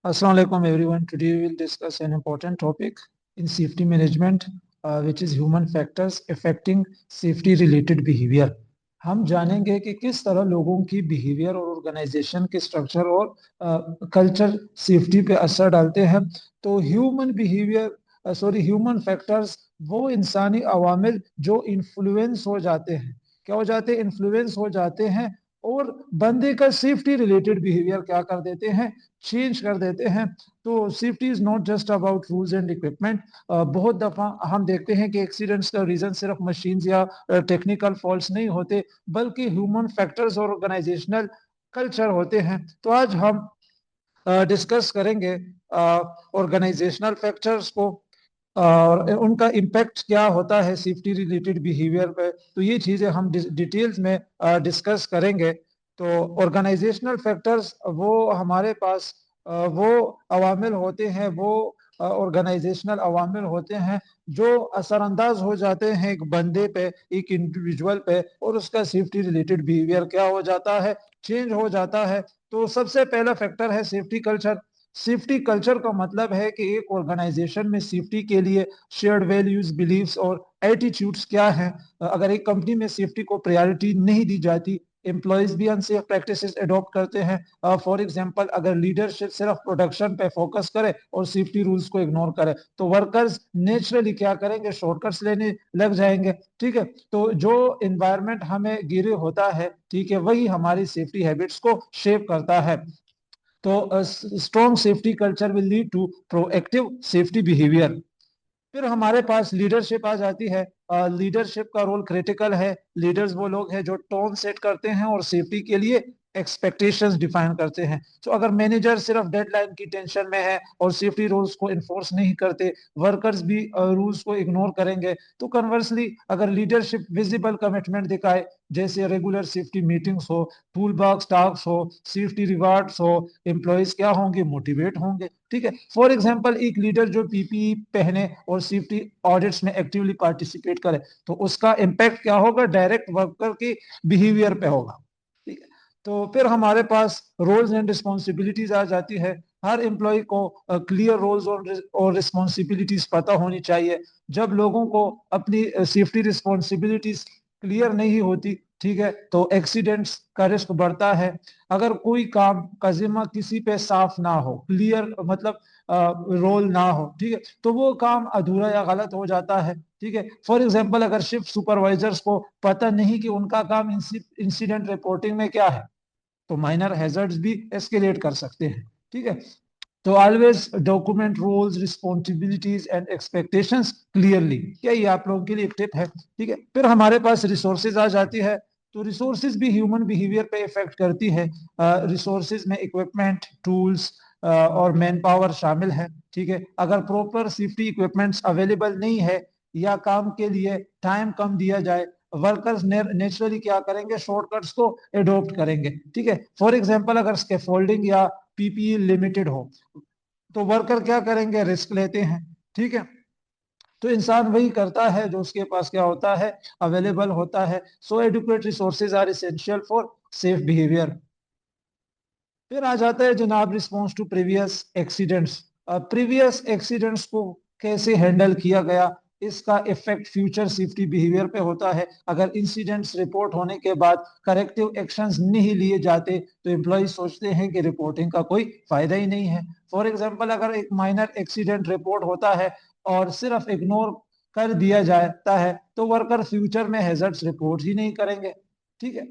Assalamu alaikum everyone. Today we will discuss an important topic in safety management, which is human factors affecting safety related behavior. हम जानेंगे कि किस तरह लोगों की बिहेवियर और ऑर्गेनाइजेशन के स्ट्रक्चर और कल्चर सेफ्टी पे असर डालते हैं। तो ह्यूमन फैक्टर्स वो इंसानी अवामिल जो इन्फ्लुएंस हो जाते हैं, क्या हो जाते हैं, इन्फ्लुएंस हो जाते हैं और बंदे का सेफ्टी रिलेटेड बिहेवियर क्या कर देते हैं, चेंज कर देते हैं। तो safety is not just about rules and equipment. बहुत दफा हम देखते हैं कि एक्सीडेंट्स का रीजन सिर्फ मशीन्स या टेक्निकल फॉल्ट्स नहीं होते, बल्कि ह्यूमन फैक्टर्स और ऑर्गेनाइजेशनल कल्चर होते हैं। तो आज हम डिस्कस करेंगे ऑर्गेनाइजेशनल फैक्टर्स को और उनका इम्पैक्ट क्या होता है सेफ्टी रिलेटेड बिहेवियर पे। तो ये चीज़ें हम डिटेल्स में डिस्कस करेंगे। तो ऑर्गेनाइजेशनल फैक्टर्स वो हमारे पास वो अवामिल होते हैं, वो ऑर्गेनाइजेशनल अवामिल होते हैं जो असरअंदाज हो जाते हैं एक बंदे पे, एक इंडिविजुअल पे, और उसका सेफ्टी रिलेटेड बिहेवियर क्या हो जाता है, चेंज हो जाता है। तो सबसे पहला फैक्टर है सेफ्टी कल्चर। सेफ्टी कल्चर का मतलब है कि एक ऑर्गेनाइजेशन में सेफ्टी के लिए शेयर्ड वैल्यूज, बिलीव्स और एटीट्यूड्स क्या हैं। अगर एक कंपनी में सेफ्टी को प्रायोरिटी नहीं दी जाती, एम्प्लॉयज भी अनसेफ प्रैक्टिसेस अडॉप्ट करते हैं। फॉर एग्जांपल, अगर लीडरशिप सिर्फ प्रोडक्शन पे फोकस करे और सेफ्टी रूल्स को इग्नोर करे, तो वर्कर्स नेचुरली क्या करेंगे, शॉर्टकट्स लेने लग जाएंगे। ठीक है, तो जो इन्वायरमेंट हमें गिरे होता है, ठीक है, वही हमारी सेफ्टी हैबिट्स को शेप करता है। तो strong safety culture will lead to proactive safety behaviour. फिर हमारे पास लीडरशिप आ जाती है। लीडरशिप का रोल क्रिटिकल है। लीडर्स वो लोग हैं जो टोन सेट करते हैं और सेफ्टी के लिए एक्सपेक्टेशंस डिफाइन करते हैं। तो अगर मैनेजर सिर्फ डेडलाइन की टेंशन में है और सेफ्टी रूल्स को इन्फोर्स नहीं करते, वर्कर्स भी रूल्स को इग्नोर करेंगे। तो कन्वर्सली, अगर लीडरशिप विजिबल कमिटमेंट दिखाए, जैसे रेगुलर सेफ्टी मीटिंग्स हो, टूल बॉक्स टास्क हो, सेफ्टी रिवार्ड्स हो, एम्प्लॉयज क्या होंगे, मोटिवेट होंगे। ठीक है, फॉर एग्जांपल, एक लीडर जो पीपीई पहने और सेफ्टी ऑडिट्स में एक्टिवली पार्टिसिपेट करे, तो उसका इम्पैक्ट क्या होगा, डायरेक्ट वर्कर की बिहेवियर पे होगा। ठीक है, तो फिर हमारे पास रोल्स एंड रिस्पॉन्सिबिलिटीज आ जाती है। हर एम्प्लॉय को क्लियर रोल्स और रिस्पॉन्सिबिलिटीज पता होनी चाहिए। जब लोगों को अपनी सेफ्टी रिस्पॉन्सिबिलिटीज क्लियर नहीं होती, ठीक है, तो एक्सीडेंट्स का रिस्क बढ़ता है। अगर कोई काम का जिम्मा किसी पे साफ ना हो, क्लियर मतलब रोल ना हो, ठीक है, तो वो काम अधूरा या गलत हो जाता है। ठीक है, फॉर एग्जांपल, अगर शिफ्ट सुपरवाइजर्स को पता नहीं कि उनका काम इंसिडेंट रिपोर्टिंग में क्या है, तो माइनर हैजर्ड्स भी एस्केलेट कर सकते हैं। ठीक है, तो always document roles, responsibilities and expectations clearly. क्या ये आप लोगों के लिए एक टिप है। ठीक है, फिर हमारे पास रिसोर्सेज आ जाती है। तो रिसोर्सेज भी ह्यूमन बिहेवियर पे इफेक्ट करती है। रिसोर्सेज में इक्विपमेंट, टूल्स और मैन पावर शामिल है। ठीक है, अगर प्रॉपर सेफ्टी इक्विपमेंट्स अवेलेबल नहीं है या काम के लिए टाइम कम दिया जाए, वर्कर्स नेचुरली क्या करेंगे, शॉर्टकट्स को एडॉप्ट करेंगे। ठीक है, फॉर एग्जांपल, अगर स्कैफोल्डिंग या पीपीई लिमिटेड हो, तो वर्कर क्या करेंगे, रिस्क लेते हैं। ठीक है, तो इंसान वही करता है जो उसके पास क्या होता है, अवेलेबल होता है। So educate resources are essential for safe behaviour. फिर आ जाता है जनाब response to previous accidents. Previous accidents को कैसे हैंडल किया गया, इसका इफेक्ट फ्यूचर सेफ्टी बिहेवियर पे होता है। अगर इंसिडेंट्स रिपोर्ट होने के बाद करेक्टिव एक्शंस नहीं लिए जाते, तो एम्प्लॉय सोचते हैं कि रिपोर्टिंग का कोई फायदा ही नहीं है। फॉर एग्जांपल, अगर एक माइनर एक्सीडेंट रिपोर्ट होता है और सिर्फ इग्नोर कर दिया जाता है, तो वर्कर फ्यूचर में हैजर्ड्स रिपोर्ट ही नहीं करेंगे। ठीक है,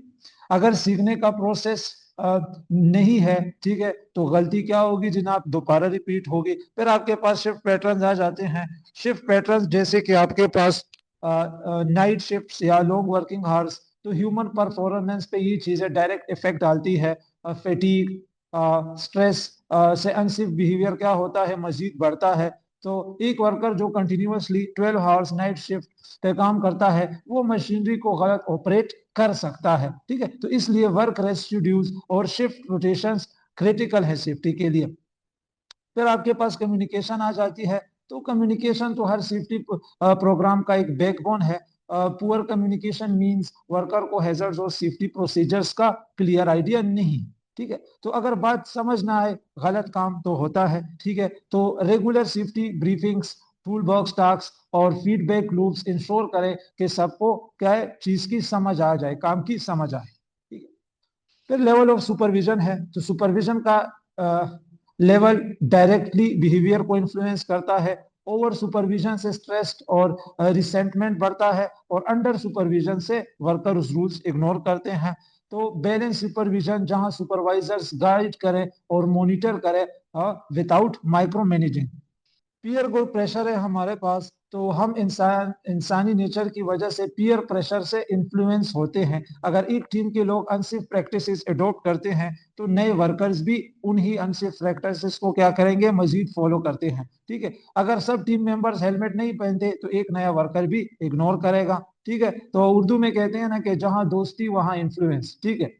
अगर सीखने का प्रोसेस नहीं है, ठीक है, तो गलती क्या होगी जनाब, दोबारा रिपीट होगी। फिर आपके पास शिफ्ट पैटर्न्स आ जाते हैं। शिफ्ट पैटर्न्स जैसे कि आपके पास नाइट शिफ्ट्स या लॉन्ग वर्किंग आवर्स, तो ह्यूमन परफॉर्मेंस पे ये चीजें डायरेक्ट इफेक्ट डालती है। फैटीग, स्ट्रेस से अनसेफ बिहेवियर क्या होता है, मजीद बढ़ता है। तो एक वर्कर जो कंटिन्यूअसली 12 आवर्स नाइट शिफ्ट पे काम करता है, वो मशीनरी को गलत ऑपरेट कर सकता है। ठीक है, तो इसलिए वर्क रेस्टिड्यूज और शिफ्ट रोटेशंस क्रिटिकल है सेफ्टी के लिए। फिर आपके पास कम्युनिकेशन आ जाती है। तो कम्युनिकेशन तो हर सेफ्टी प्रोग्राम का एक बैकबोन है। पुअर कम्युनिकेशन मींस वर्कर को हैजर्ड्स और सेफ्टी प्रोसीजर्स का क्लियर आइडिया नहीं। ठीक है। तो अगर बात समझ ना आए, गलत काम तो होता है, ठीक है। तो regular safety briefings, tool box task और फीडबैक लूप्स इंश्योर करें कि सबको क्या है, चीज की समझ आ जाए, काम की समझ आए, ठीक है। फिर लेवल ऑफ सुपरविजन है, तो सुपरविजन का लेवल डायरेक्टली बिहेवियर को इन्फ्लुएंस करता है। ओवर सुपरविजन से स्ट्रेस और रिसेंटमेंट बढ़ता है, और अंडर सुपरविजन से वर्कर उस रूल्स इग्नोर करते हैं। तो बैलेंस सुपरविजन, जहां सुपरवाइजर्स गाइड करें और मॉनिटर करें without micro managing. Peer group pressure है हमारे पास, तो हम इंसानी नेचर की वजह से पीयर प्रेशर से इन्फ्लुएंस होते हैं। अगर एक टीम के लोग अनसेफ प्रैक्टिसेस अडॉप्ट करते हैं, तो नए वर्कर्स भी उन्हीं अनसेफ प्रैक्टिसेस को क्या करेंगे, मजीद फॉलो करते हैं, ठीक है। अगर सब टीम मेंबर्स हेलमेट नहीं पहनते, तो एक नया वर्कर भी इग्नोर करेगा, ठीक है। तो उर्दू में कहते हैं ना कि जहां दोस्ती वहां इन्फ्लुएंस, ठीक है।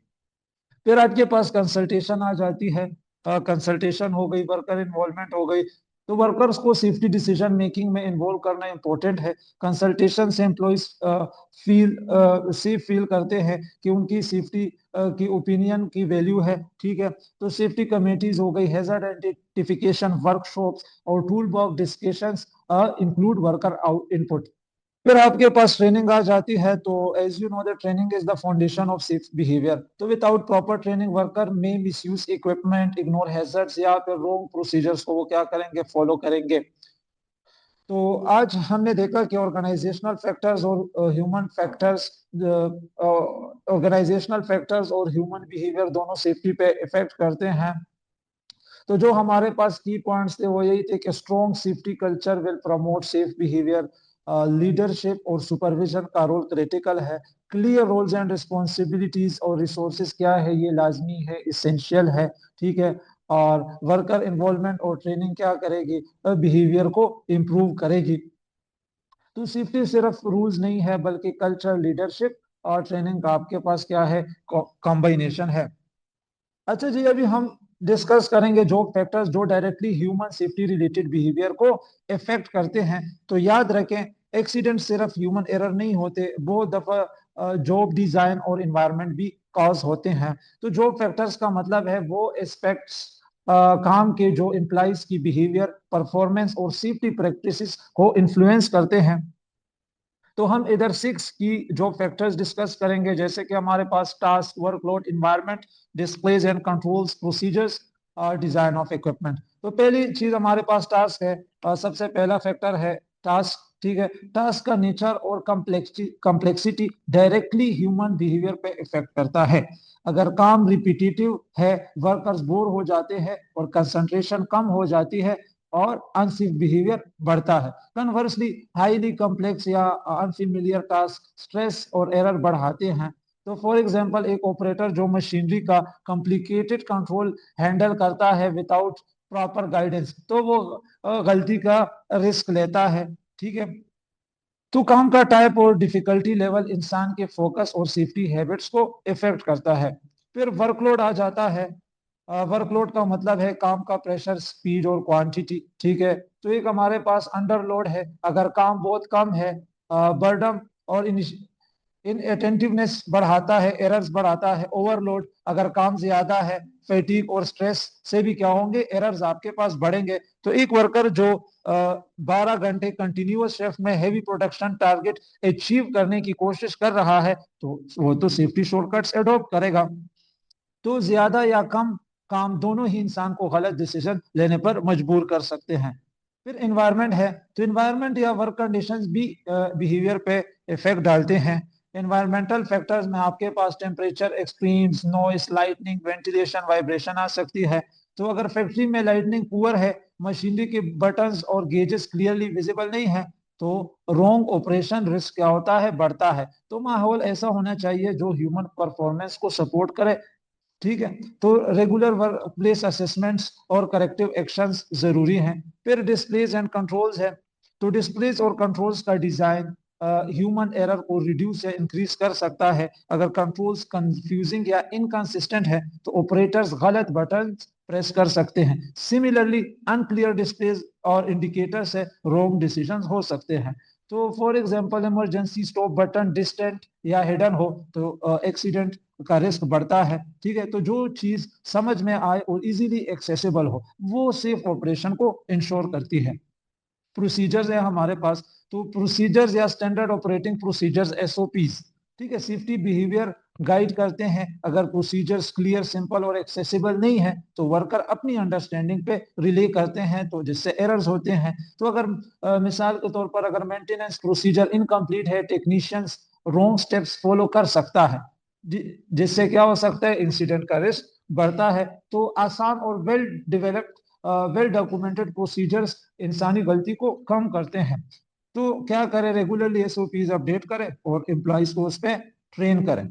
फिर आपके पास कंसल्टेशन आ जाती है। कंसल्टेशन हो गई, वर्कर इन्वॉल्वमेंट हो गई। तो वर्कर्स को सेफ्टी डिसीजन मेकिंग में इन्वॉल्व करना इंपॉर्टेंट है। कंसल्टेशन से एम्प्लॉइज फील सेफ फील करते हैं कि उनकी सेफ्टी की ओपिनियन की वैल्यू है, ठीक है। तो सेफ्टी कमेटीज हो गई, हैजर्ड आइडेंटिफिकेशन वर्कशॉप्स और tool box discussions include worker out input. फिर आपके पास ट्रेनिंग आ जाती है। तो as you know the training is the foundation of safe behaviour. तो without proper training worker may misuse equipment, ignore hazards या फिर रॉन्ग प्रोसीजर्स को वो क्या करेंगे, फॉलो करेंगे। तो आज हमने देखा कि ऑर्गेनाइजेशनल फैक्टर्स और ह्यूमन फैक्टर्स ऑर्गेनाइजेशनल फैक्टर्स और ह्यूमन बिहेवियर दोनों सेफ्टी पे इफेक्ट करते हैं। तो जो हमारे पास की पॉइंट्स थे वो यही थे कि strong safety culture will promote safe behaviour. Leadership और सुपरविजन का रोल क्रिटिकल है। क्लियर रोल्स एंड रिस्पॉन्सिबिलिटीज और रिसोर्सेज क्या है, ये लाजमी है, इसेंशियल है, ठीक है। और वर्कर इन्वॉल्वमेंट और ट्रेनिंग क्या करेगी, बिहेवियर को इम्प्रूव करेगी। तो सेफ्टी सिर्फ रूल्स नहीं है, बल्कि कल्चर, लीडरशिप और ट्रेनिंग का आपके पास क्या है, कॉम्बिनेशन है। अच्छा जी, अभी हम डिस्कस करेंगे जो फैक्टर्स जो directly human safety related behaviour को इफेक्ट करते हैं। तो याद रखें, एक्सीडेंट सिर्फ ह्यूमन एरर नहीं होते, बहुत दफा जॉब डिजाइन और इन्वायरमेंट भी कॉज होते हैं। तो जॉब फैक्टर्स का मतलब है वो एस्पेक्ट्स काम के जो एम्प्लॉइज की बिहेवियर, परफॉर्मेंस और सेफ्टी प्रैक्टिसेस को इन्फ्लुएंस करते हैं। तो हम इधर 6 की जो फैक्टर्स डिस्कस करेंगे, जैसे कि हमारे पास task, workload, environment, displays and controls, procedures और डिजाइन ऑफ इक्विपमेंट। तो पहली चीज हमारे पास टास्क है। सबसे पहला फैक्टर है टास्क, ठीक है। टास्क का नेचर और कम्प्लेक्सिटी डायरेक्टली ह्यूमन बिहेवियर पे इफेक्ट करता है। अगर काम रिपीटेटिव है, वर्कर्स बोर हो जाते हैं और कंसंट्रेशन कम हो जाती है और अनसेफ बिहेवियर बढ़ता है। कन्वर्सली, हाईली कॉम्प्लेक्स या अनफिमिलियर टास्क स्ट्रेस और एरर बढ़ाते हैं। तो फॉर एग्जांपल, एक ऑपरेटर जो मशीनरी का कॉम्प्लिकेटेड कंट्रोल हैंडल करता है विदाउट प्रॉपर गाइडेंस, तो वो गलती का रिस्क लेता है, ठीक है। तो काम का टाइप और डिफिकल्टी लेवल इंसान के फोकस और सेफ्टी हैबिट्स को इफेक्ट करता है। फिर वर्कलोड आ जाता है। वर्कलोड का मतलब है काम का प्रेशर, स्पीड और क्वांटिटी, ठीक है। तो एक हमारे पास अंडरलोड है, अगर काम बहुत कम है, बर्डन और इनअटेंटिवनेस बढ़ाता है, एरर्स बढ़ाता है। ओवरलोड, अगर काम ज्यादा है, फैटीग और स्ट्रेस से भी क्या होंगे, एरर्स आपके पास बढ़ेंगे। तो एक वर्कर जो 12 घंटे कंटिन्यूअस शिफ्ट में हैवी प्रोडक्शन टारगेट अचीव करने की कोशिश कर रहा है, तो वो तो सेफ्टी शॉर्टकट्स एडॉप्ट करेगा। तो ज्यादा या कम काम दोनों ही इंसान को गलत डिसीजन लेने पर मजबूर कर सकते हैं। फिर इन्वायरमेंट है, तो इन्वायरमेंट या वर्क कंडीशंस भी बिहेवियर पे इफेक्ट डालते हैं। इन्वायरमेंटल फैक्टर्स में आपके पास temperature, extremes, noise, lightning, ventilation, vibration आ सकती है। तो अगर फैक्ट्री में लाइटनिंग पुअर है, मशीनरी के बटन्स और गेजेस क्लियरली विजिबल नहीं है, तो रॉन्ग ऑपरेशन रिस्क क्या होता है, बढ़ता है। तो माहौल ऐसा होना चाहिए जो ह्यूमन परफॉर्मेंस को सपोर्ट करे, ठीक है। तो रेगुलर वर्क प्लेस असेसमेंट्स और करेक्टिव एक्शंस जरूरी हैं। फिर डिस्प्लेस एंड कंट्रोल्स है। तो डिस्प्लेस और कंट्रोल्स का डिजाइन ह्यूमन एरर को रिड्यूस या इंक्रीज कर सकता है। अगर कंट्रोल्स कंफ्यूजिंग या इनकंसिस्टेंट है, तो ऑपरेटर्स गलत बटन प्रेस कर सकते हैं। सिमिलरली, अनक्लियर डिस्प्लेस और इंडिकेटर से रॉन्ग डिसीजंस हो सकते हैं। तो for example emergency stop button distant या हिडन हो तो एक्सीडेंट का रिस्क बढ़ता है। ठीक है, तो जो चीज समझ में आए और इजीली एक्सेसिबल हो वो सेफ ऑपरेशन को इंश्योर करती है। प्रोसीजर्स है हमारे पास, तो प्रोसीजर्स या स्टैंडर्ड ऑपरेटिंग प्रोसीजर्स एसओपीज, ठीक है, सेफ्टी बिहेवियर गाइड करते हैं। अगर प्रोसीजर्स क्लियर सिंपल और एक्सेसिबल नहीं है तो वर्कर अपनी अंडरस्टैंडिंग पे रिले करते हैं, तो जिससे एरर्स होते हैं। तो अगर मिसाल के तौर पर अगर मेंटेनेंस प्रोसीजर इनकम्प्लीट है, टेक्नीशियंस रॉन्ग स्टेप्स फॉलो कर सकता है, जिससे क्या हो सकता है, इंसिडेंट का रिस्क बढ़ता है। तो आसान और वेल डॉक्यूमेंटेड प्रोसीजर्स इंसानी गलती को कम करते हैं। तो क्या करें, रेगुलरली एसओपीज अपडेट करें और एम्प्लॉइज को उस पर ट्रेन करें।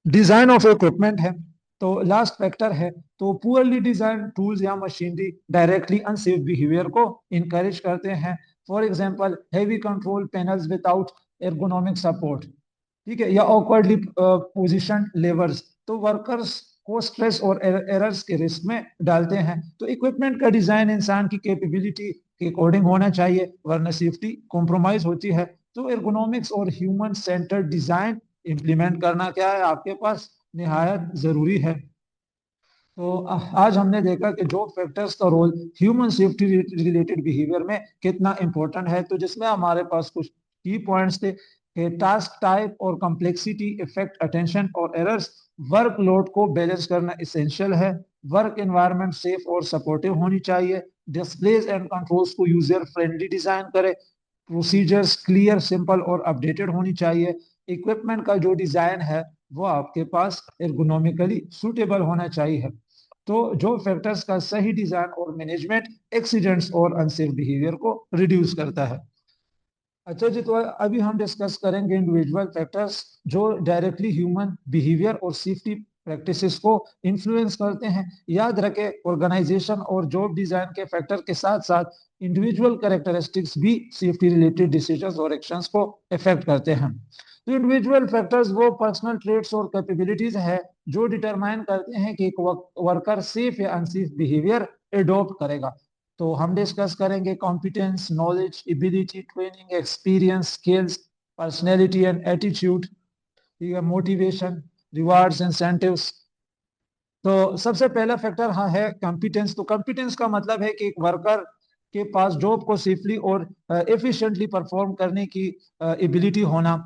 डिजाइन ऑफ इक्विपमेंट है, तो लास्ट फैक्टर है। तो पुअरली डिजाइन टूल्स या मशीनरी डायरेक्टली अनसेफ बिहेवियर को इनकरेज करते हैं। For example heavy control panels without ergonomic support, ठीक है, या ऑकवर्डली पोजिशन लेवर्स, तो वर्कर्स को स्ट्रेस और एरर्स के रिस्क में डालते हैं। तो इक्विपमेंट का डिजाइन इंसान की कैपेबिलिटी के अकॉर्डिंग होना चाहिए, वरना सेफ्टी कॉम्प्रोमाइज होती है। तो एर्गोनॉमिक्स और ह्यूमन सेंटर्ड डिजाइन इंप्लीमेंट करना क्या है आपके पास निहायत जरूरी है। तो आज हमने देखा कि जॉब फैक्टर्स का role human safety related behaviour में कितना इंपॉर्टेंट है। तो जिसमें हमारे पास कुछ की पॉइंट्स थे कि टास्क टाइप और कॉम्प्लेक्सिटी इफेक्ट अटेंशन और एरर्स, वर्कलोड को बैलेंस करना इसेंशियल है, वर्क एनवायरनमेंट सेफ और सपोर्टिव होनी चाहिए, डिस्प्लेस एंड कंट्रोल्स को यूजर फ्रेंडली डिजाइन करें, प्रोसीजर्स क्लियर सिंपल और अपडेटेड होनी चाहिए, इक्विपमेंट का जो डिजाइन है वो आपके पास एर्गोनॉमिकली सूटेबल होना चाहिए। तो जो फैक्टर्स का सही डिजाइन और मैनेजमेंट एक्सीडेंट्स और अनसेफ बिहेवियर को रिड्यूस करता है। अच्छा जी, तो अभी हम डिस्कस करेंगे इंडिविजुअल फैक्टर्स जो डायरेक्टली ह्यूमन बिहेवियर और सेफ्टी प्रैक्टिसेस को इन्फ्लुएंस करते हैं। याद रखें, ऑर्गेनाइजेशन और जॉब डिजाइन के फैक्टर के साथ साथ इंडिविजुअल कैरेक्टरिस्टिक्स भी सेफ्टी रिलेटेड डिसीजंस और एक्शंस को इफेक्ट करते हैं। तो इंडिविजुअल फैक्टर्स वो पर्सनल ट्रेट्स और कैपेबिलिटीज है जो डिटरमाइन करते हैं कि एक वर्कर सेफ या अनसेफ बिहेवियर एडॉप्ट करेगा। तो हम डिस्कस करेंगे competence, knowledge, ability, training, experience, skills, personality and attitude, ठीक है, मोटिवेशन, रिवार्ड्स, इंसेंटिव्स। तो सबसे पहला फैक्टर हाँ है कॉम्पिटेंस। तो कॉम्पिटेंस का मतलब है कि एक वर्कर के पास जॉब को सेफली और एफिशिएंटली परफॉर्म करने की एबिलिटी होना।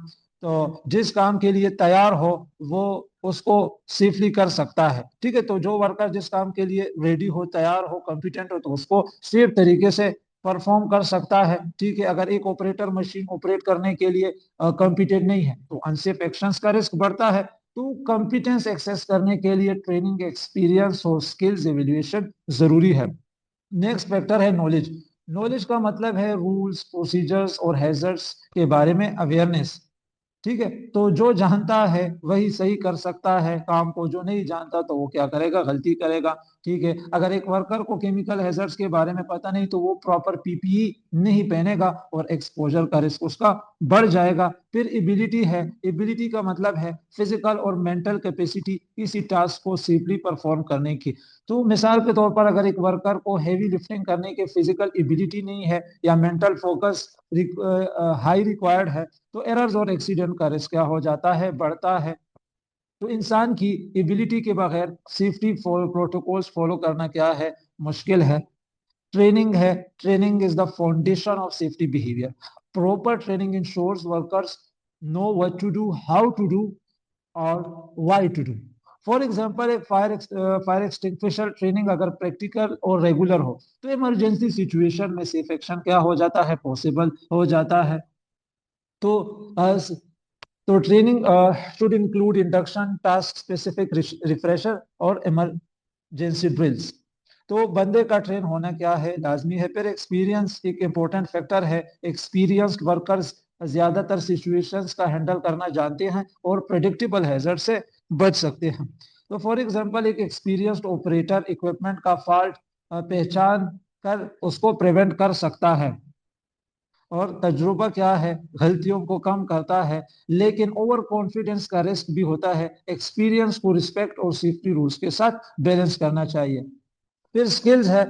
तो जिस काम के लिए तैयार हो वो उसको सेफली कर सकता है। ठीक है, तो जो वर्कर जिस काम के लिए रेडी हो, तैयार हो, कॉम्पिटेंट हो, तो उसको सेफ तरीके से परफॉर्म कर सकता है। ठीक है, अगर एक ऑपरेटर मशीन ऑपरेट करने के लिए कॉम्पिटेंट नहीं है तो अनसेफ एक्शंस का रिस्क बढ़ता है। तो कॉम्पिटेंस एक्सेस करने के लिए ट्रेनिंग, एक्सपीरियंस और स्किल्स एवेल्युएशन जरूरी है। नेक्स्ट फैक्टर है नॉलेज। नॉलेज का मतलब है रूल्स, प्रोसीजर्स और हैजर्ड्स के बारे में अवेयरनेस। ठीक है, तो जो जानता है वही सही कर सकता है काम को, जो नहीं जानता तो वो क्या करेगा, गलती करेगा। ठीक है, अगर एक वर्कर को केमिकल हैजर्ड्स के बारे में पता नहीं तो वो प्रॉपर पीपीई नहीं पहनेगा और एक्सपोजर का रिस्क उसका बढ़ जाएगा। फिर एबिलिटी है, एबिलिटी का मतलब है फिजिकल और मेंटल कैपेसिटी किसी टास्क को सेफली परफॉर्म करने की। तो मिसाल के तौर पर अगर एक वर्कर को हैवी लिफ्टिंग करने की फिजिकल एबिलिटी नहीं है या मेंटल फोकस हाई रिक्वायर्ड है तो एरर्स और एक्सीडेंट का रिस्क क्या हो जाता है, बढ़ता है। तो इंसान की एबिलिटी के बगैर सेफ्टी प्रोटोकॉल्स फॉलो करना क्या है, मुश्किल है। ट्रेनिंग है, training is the foundation of safety behaviour. Proper training ensures workers know what to do, how to do और why to do. For example एक फायर एक्सटिंग्विशर ट्रेनिंग अगर प्रैक्टिकल और रेगुलर हो तो इमरजेंसी सिचुएशन में safe action क्या हो जाता है, पॉसिबल हो जाता है। तो तो training should include induction, task specific refresher और इमरजेंसी ड्रिल्स। तो बंदे का ट्रेन होना क्या है, लाजमी है। फिर एक्सपीरियंस एक इम्पोर्टेंट फैक्टर है। एक्सपीरियंस्ड वर्कर्स ज्यादातर सिचुएशंस का हैंडल करना जानते हैं और प्रेडिक्टेबल हैजर्ड से बच सकते हैं। तो फॉर एग्जांपल एक एक्सपीरियंस्ड ऑपरेटर इक्विपमेंट का फॉल्ट पहचान कर उसको प्रिवेंट कर सकता है। और तजुर्बा क्या है, गलतियों को कम करता है, लेकिन ओवर कॉन्फिडेंस का रिस्क भी होता है। एक्सपीरियंस को रिस्पेक्ट और सेफ्टी रूल्स के साथ बैलेंस करना चाहिए। फिर स्किल्स है,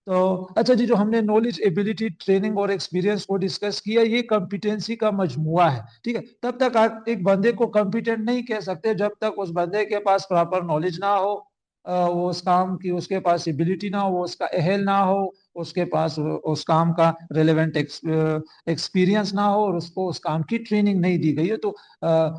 तो अच्छा जी, जो हमने नॉलेज, एबिलिटी, ट्रेनिंग और एक्सपीरियंस को डिस्कस किया, ये कॉम्पिटेंसी का मजमुआ है, ठीक है। तब तक आप एक बंदे को कॉम्पिटेंट नहीं कह सकते जब तक उस बंदे के पास प्रॉपर नॉलेज ना हो, वो उस काम की उसके पास एबिलिटी ना हो, वो उसका अहल ना हो, उसके पास उस काम का रेलेवेंट एक्सपीरियंस ना हो, और उसको उस काम की ट्रेनिंग नहीं दी गई है। तो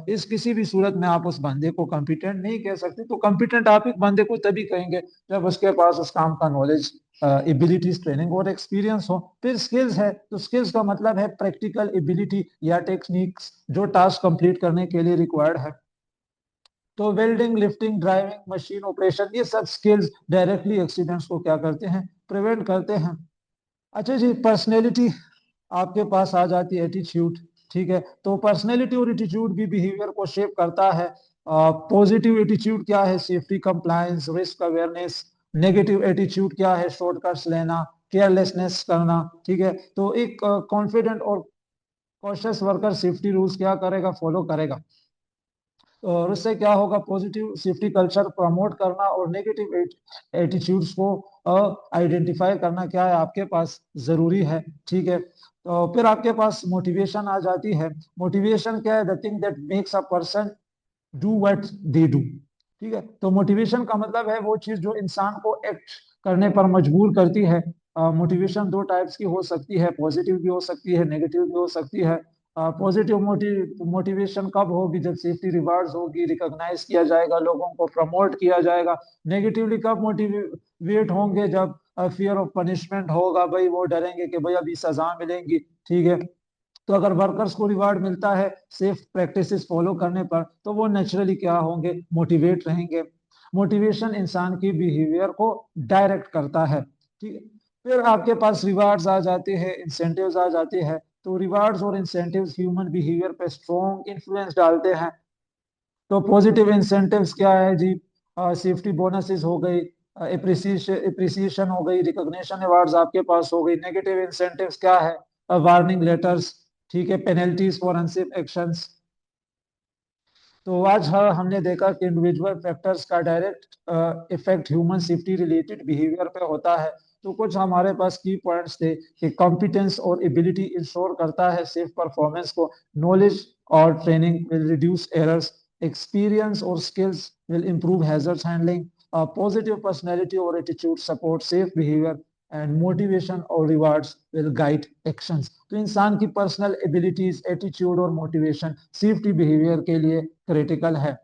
इस किसी भी सूरत में आप उस बंदे को कॉम्पिटेंट नहीं कह सकते। तो कॉम्पिटेंट आप एक बंदे को तभी कहेंगे जब उसके पास उस काम का नॉलेज, एबिलिटीज, ट्रेनिंग और एक्सपीरियंस हो। फिर स्किल्स है, तो स्किल्स का मतलब है प्रैक्टिकल एबिलिटी या टेक्निक्स जो टास्क कंप्लीट करने के लिए रिक्वायर्ड है। तो welding, lifting, driving, machine operation, ये सब स्किल्स डायरेक्टली एक्सीडेंट्स को क्या करते हैं, प्रिवेंट करते हैं। अच्छा जी, पर्सनैलिटी आपके पास आ जाती है, एटीट्यूड, ठीक है। तो पर्सनैलिटी और एटीट्यूड भी बिहेवियर को शेप करता है। पॉजिटिव एटीट्यूड क्या है, safety, compliance, risk awareness. Negative attitude क्या है, शॉर्टकट्स लेना, केयरलेसनेस करना, ठीक है। तो एक कॉन्फिडेंट और कॉशियस वर्कर सेफ्टी रूल्स क्या करेगा, फॉलो करेगा। और उससे क्या होगा, पॉजिटिव सेफ्टी कल्चर प्रमोट करना, और नेगेटिव एटीट्यूड्स को आइडेंटिफाई करना क्या है, आपके पास जरूरी है, ठीक है। तो फिर आपके पास मोटिवेशन आ जाती है। मोटिवेशन क्या है, the thing that makes a person do what they do, ठीक है। तो मोटिवेशन का मतलब है वो चीज जो इंसान को एक्ट करने पर मजबूर करती है। मोटिवेशन दो टाइप्स की हो सकती है, पॉजिटिव भी हो सकती है, नेगेटिव भी हो सकती है। पॉजिटिव मोटिवेशन कब होगी, जब सेफ्टी रिवार्ड्स होगी, रिकॉग्नाइज किया जाएगा, लोगों को प्रमोट किया जाएगा। नेगेटिवली कब मोटिवेट होंगे, जब फियर ऑफ पनिशमेंट होगा, भाई वो डरेंगे कि भाई अभी सजा मिलेंगी, ठीक है। तो अगर वर्कर्स को रिवार्ड मिलता है सेफ प्रैक्टिसेस फॉलो करने पर, तो वो नेचुरली क्या होंगे, मोटिवेट रहेंगे। मोटिवेशन इंसान की बिहेवियर को डायरेक्ट करता है, ठीक है। फिर आपके पास रिवार्ड्स आ जाते हैं, इंसेंटिव्स आ जाते हैं। तो रिवार्ड्स और इंसेंटिव्स ह्यूमन बिहेवियर पे स्ट्रॉन्ग इन्फ्लुएंस डालते हैं। तो पॉजिटिव इंसेंटिव्स क्या है जी, सेफ्टी बोनसेस हो गई, एप्रिसिएशन हो गई, रिकॉग्निशन अवार्ड्स आपके पास हो गई। नेगेटिव इंसेंटिव्स क्या है, वार्निंग लेटर्स, ठीक है, पेनल्टीज फॉर अनसेफ एक्शंस। तो आज हमने देखा कि इंडिविजुअल फैक्टर्स का direct effect human safety related behaviour पे होता है। तो कुछ हमारे पास की पॉइंट्स थे कि कॉम्पिटेंस और एबिलिटी इंश्योर करता है सेफ परफॉर्मेंस को, नॉलेज और training will reduce errors, experience और skills will improve hazards handling, positive personality और attitude support safe behaviour, and motivation और रिवार्ड्स विल गाइड एक्शंस। तो इंसान की पर्सनल एबिलिटीज, एटीट्यूड और मोटिवेशन सेफ्टी बिहेवियर के लिए क्रिटिकल है।